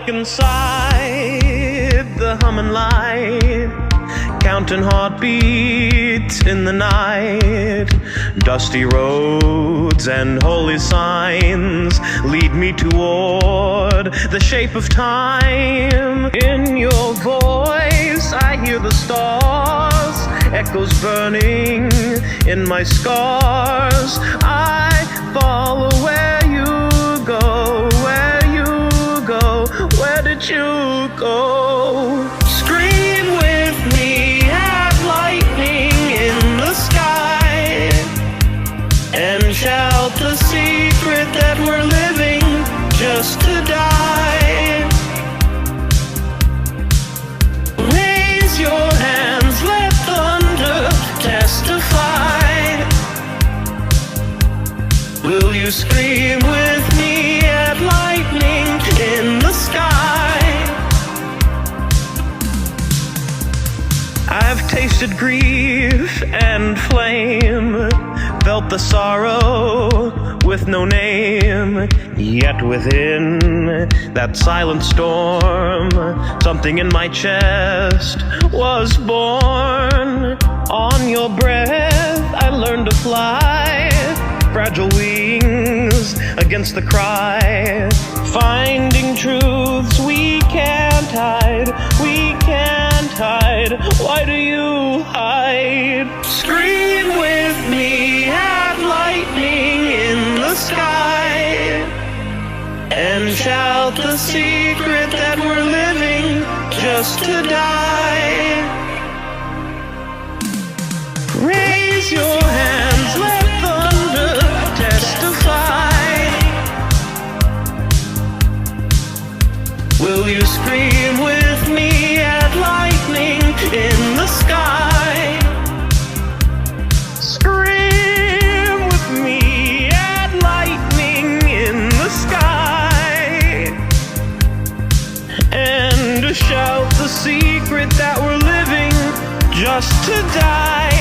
look inside the humming light, counting heartbeats in the night. Dusty roads and holy signs lead me toward the shape of time. In your voice I hear the stars, echoes burning in my scars. I follow where you go, where you go. Where did you go? Scream with me at lightning in the sky, and shout the secret that we're living just to die. Raise your hands, let thunder testify. Will you scream with me at lightning in the sky? I've tasted grief and flame, felt the sorrow with no name. Yet within that silent storm, something in my chest was born. On your breath I learned to fly, fragile wings against the cry. Finding truths we can't hide, we can't hide. Why do you hide? Scream with me at lightning in the sky, and shout the secret that we're living just to die. Raise your hands, let thunder testify. Will you scream with me at lightning in the sky? Scream with me at lightning in the sky, and shout the secret that we're living just to die.